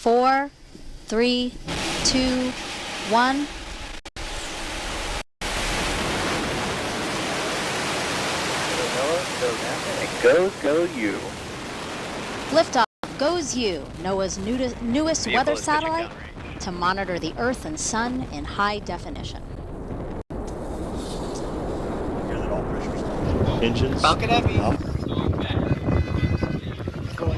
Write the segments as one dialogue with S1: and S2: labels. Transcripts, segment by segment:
S1: 4, 3, 2, 1.
S2: Go you.
S1: Liftoff goes you, NOAA's newest weather satellite to monitor the Earth and Sun in high definition.
S3: Engines.
S4: Falcon Heavy.
S2: Let's go.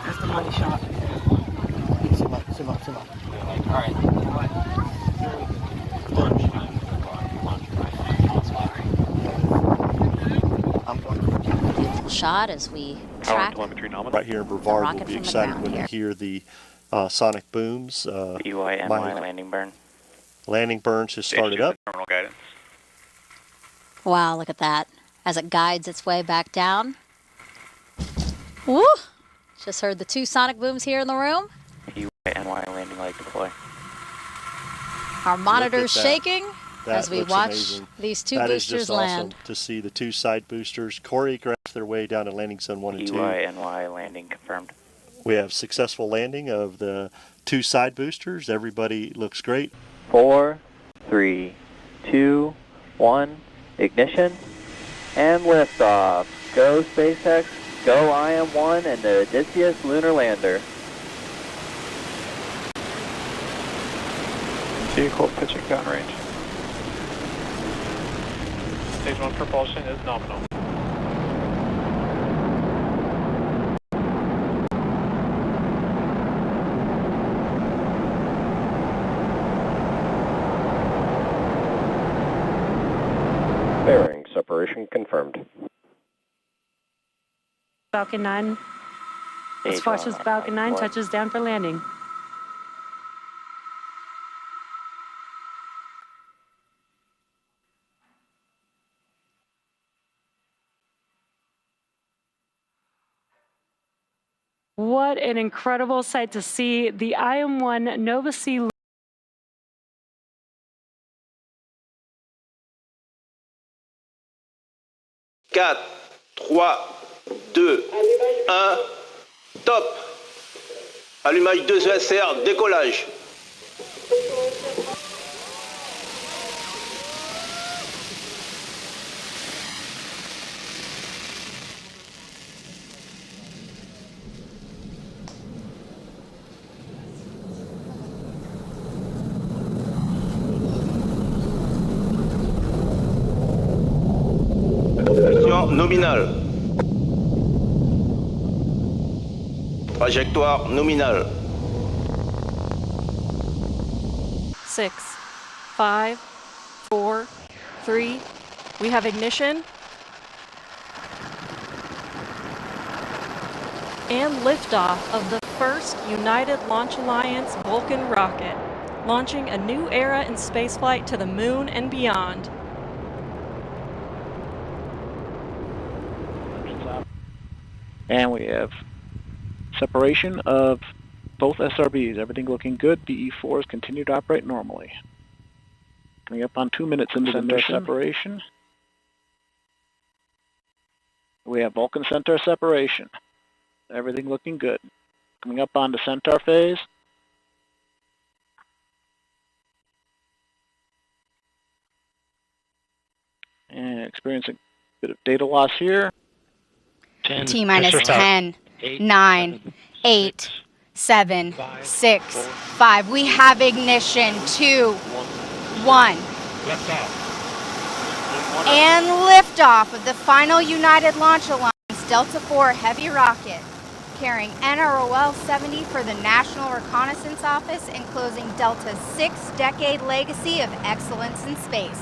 S4: That's the money shot.
S2: Zoom up.
S4: Alright.
S1: Beautiful shot as we track
S3: right here in Brevard. We'll be excited when we hear the sonic booms.
S2: EYNY landing burn.
S3: Landing burns has started up.
S2: Terminal guidance.
S1: Wow, look at that. As it guides its way back down. Woo! Just heard the 2 sonic booms here in the room.
S2: EYNY landing light deploy.
S1: Our monitors shaking as we watch
S3: amazing.
S1: These 2
S3: that
S1: boosters
S3: is just
S1: land.
S3: Awesome to see the 2 side boosters choreograph their way down to landing zone 1 and 2.
S2: EYNY landing confirmed.
S3: We have successful landing of the 2 side boosters. Everybody looks great.
S2: 4, 3, 2, 1, ignition, and liftoff. Go SpaceX, go IM-1 and the Odysseus lunar lander. Vehicle pitching downrange. Stage 1 propulsion is nominal. Bearing separation confirmed.
S5: Falcon 9. As fast as Falcon 9 touches down for landing. What an incredible sight to see the IM-1 Nova C.
S6: 4, 3, 2, 1, top. Allumage 2 ESR, décollage. Nominal. Trajectoire nominale.
S7: 6, 5, 4, 3. We have ignition. And liftoff of the first United Launch Alliance Vulcan rocket, launching a new era in spaceflight to the moon and beyond.
S8: And we have separation of both SRBs. Everything looking good. BE4s continue to operate normally. Coming up on 2 minutes into the mission. Separation. We have Vulcan Centaur separation. Everything looking good. Coming up on the Centaur phase. And experiencing a bit of data loss here.
S9: T-minus 10, 9, 8, 7, 6, 5. We have ignition. 2, 1. And liftoff of the final United Launch Alliance Delta IV Heavy rocket, carrying NROL 70 for the National Reconnaissance Office and closing Delta's 6-decade legacy of excellence in space.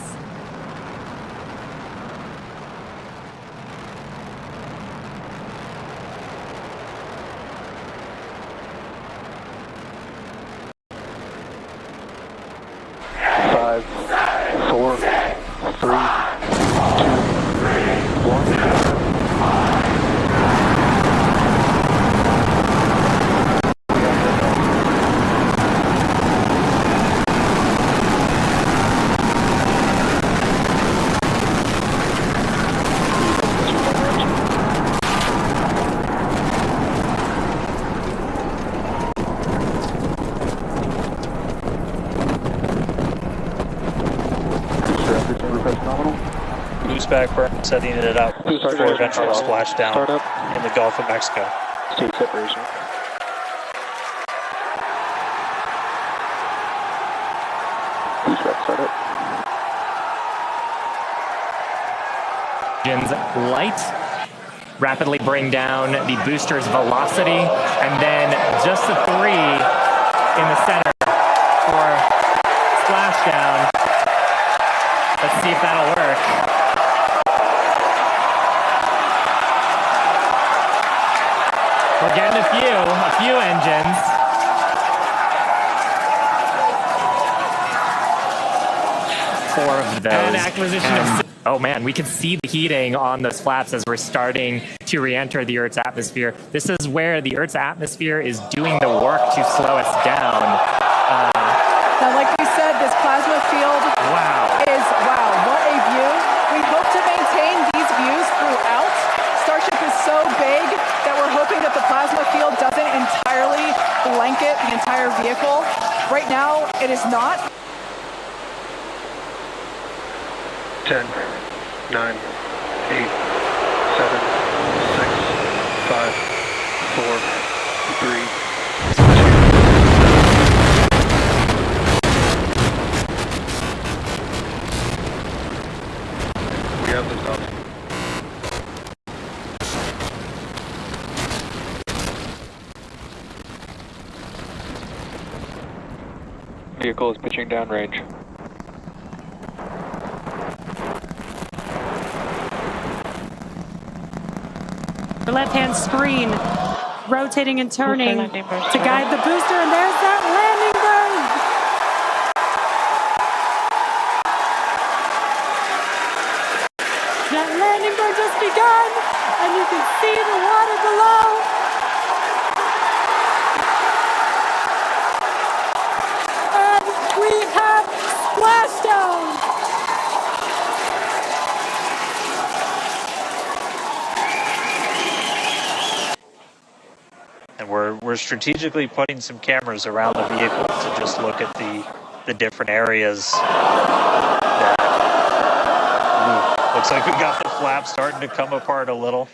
S10: back burn, setting it up for eventual splashdown in the Gulf of Mexico.
S2: State separation. Boost rep startup.
S11: Engines light, rapidly bring down the booster's velocity, and then just the 3 in the center for splashdown. Let's see if that'll work. We're getting a few engines. Four of those. And acquisition of... Oh man, we can see the heating on those flaps as we're starting to re-enter the Earth's atmosphere. This is where the Earth's atmosphere is doing the work to slow us down.
S12: Now, like we said, this plasma field is, what a view. We hope to maintain these views throughout. Starship is so big that we're hoping that the plasma field doesn't entirely blanket the entire vehicle. Right now, it is not.
S2: 10, 9, 8, 7, 6, 5, 4, 3, 2. We have this off. Vehicle is pitching downrange.
S5: The left-hand screen rotating and turning to guide the booster, and there's that landing burn. That landing burn just begun, and you can see the water below. And we have splashdown.
S10: And we're strategically putting some cameras around the vehicle to just look at the different areas. Looks like we got the flap starting to come apart a little.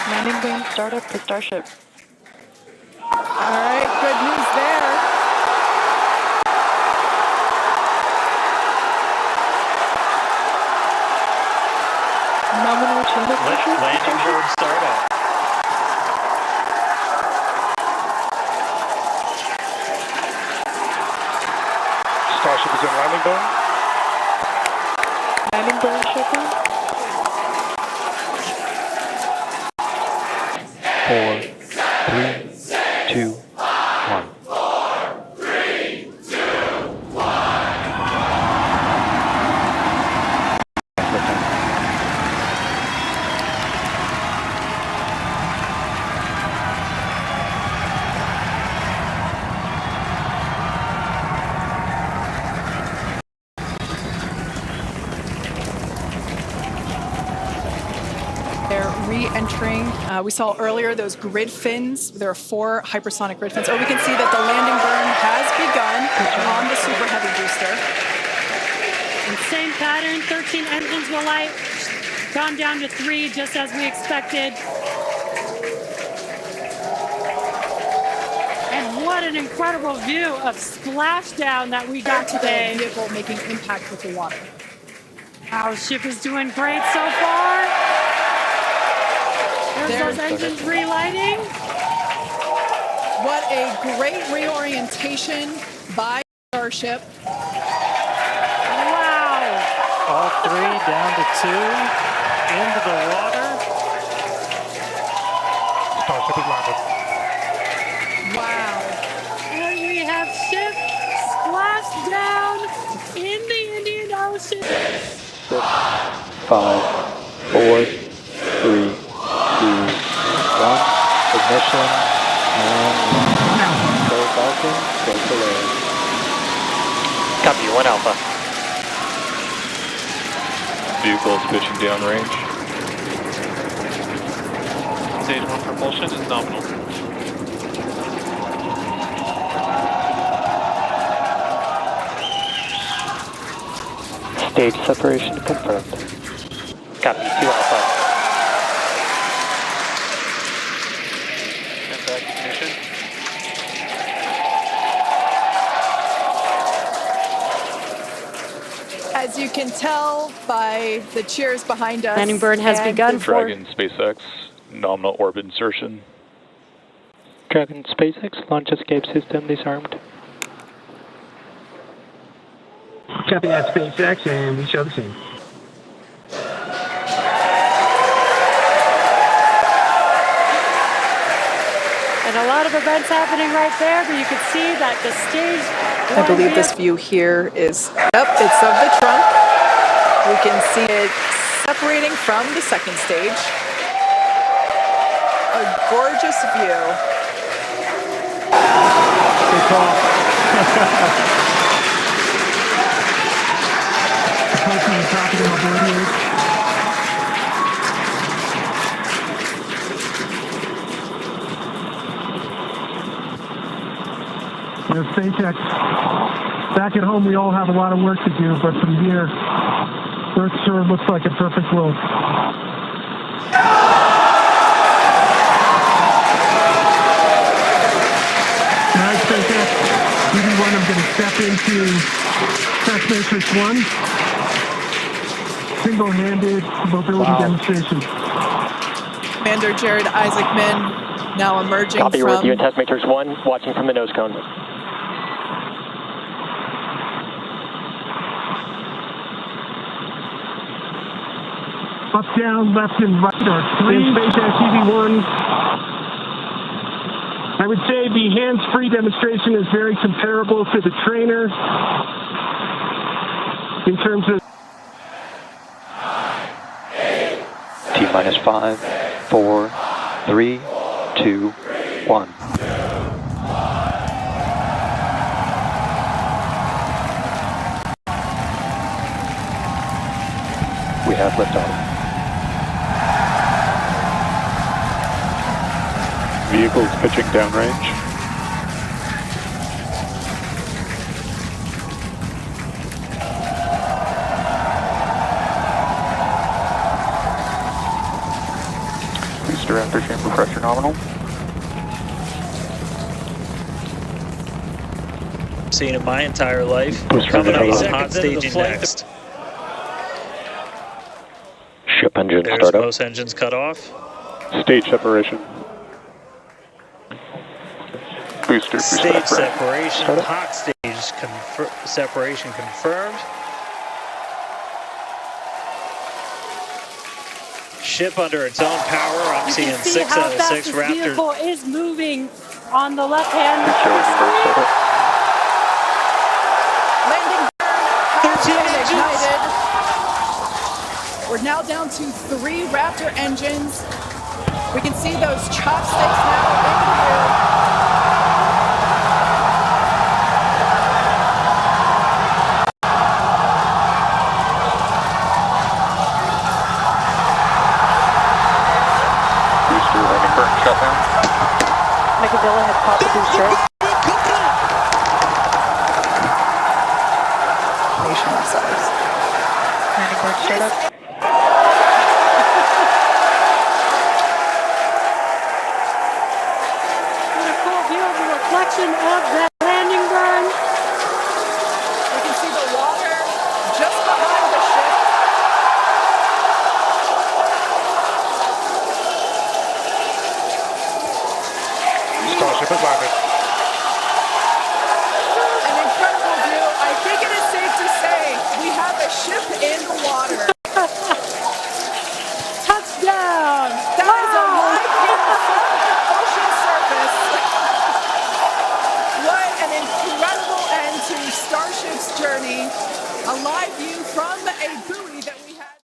S13: Landing beam startup for Starship.
S12: All right, good news there.
S13: Nominal chamber pressure.
S10: Landing board startup.
S2: Starship is in landing burn.
S13: Landing burn shutdown.
S2: 4, 3, 2, 1.
S12: They're re-entering. We saw earlier those grid fins. There are 4 hypersonic grid fins. Or we can see that the landing burn has begun on the Super Heavy booster.
S5: And same pattern, 13 engines will light, gone down to 3 just as we expected. And what an incredible view of splashdown that we got today.
S12: The vehicle making impact with the water.
S5: Our ship is doing great so far. There's those engines relighting.
S12: What a great reorientation by Starship.
S5: Wow.
S10: All 3 down to 2 into the water.
S2: Starship is landed.
S12: Wow.
S5: And we have ship splashed down in the Indian Ocean.
S2: 6, 5, 4, 3, 2, 1. Ignition. And go Falcon, go Polaris.
S10: Copy, 1 Alpha.
S2: Vehicle is pitching downrange.
S10: Stage 1 propulsion is nominal.
S2: Stage separation confirmed.
S11: Copy, 2 Alpha.
S2: Stand back ignition.
S12: As you can tell by the cheers behind us.
S5: Landing burn has begun for
S2: Dragon SpaceX, nominal orbit insertion. Dragon SpaceX, launch escape system disarmed.
S14: Copy that, SpaceX, and we show the scene.
S5: and a lot of events happening right there, but you can see that the stage.
S12: I believe this view here is, it's of the trunk. We can see it separating from the second stage. A gorgeous view.
S14: Good call. Approaching the top of the mobility. SpaceX, back at home we all have a lot of work to do, but from here, Earth sure looks like a perfect world. Alright, SpaceX, DB1, I'm going to step into Test Matrix 1. Single-handed mobility demonstration.
S12: Commander Jared Isaacman now emerging
S11: Copy,
S12: from...
S11: we're with you in Test Matrix 1, watching from the nose cone.
S14: Up, down, left, and right are three. SpaceX DB1. I would say the hands-free demonstration is very comparable to the trainer in terms of
S2: T-minus 5, 4, 3, 2, 1. We have liftoff. Vehicles pitching downrange. Booster after chamber pressure nominal.
S10: Seen in my entire life.
S2: Booster
S10: Coming up
S2: seconds
S10: on hot staging next.
S2: Ship engine
S10: There's
S2: startup.
S10: most engines cut off.
S2: Stage separation. Booster
S10: Stage separation. Hot stage separation confirmed. Ship under its own power. I'm seeing 6 out of 6 Raptors.
S5: The vehicle is moving on the left hand.
S12: Landing has been ignited. We're now down to 3 Raptor engines. We can see those chopsticks now in the view.
S2: Booster landing burn shutdown.
S13: Megadilla had popped the booster.
S12: Nation themselves.
S13: Landing burn startup.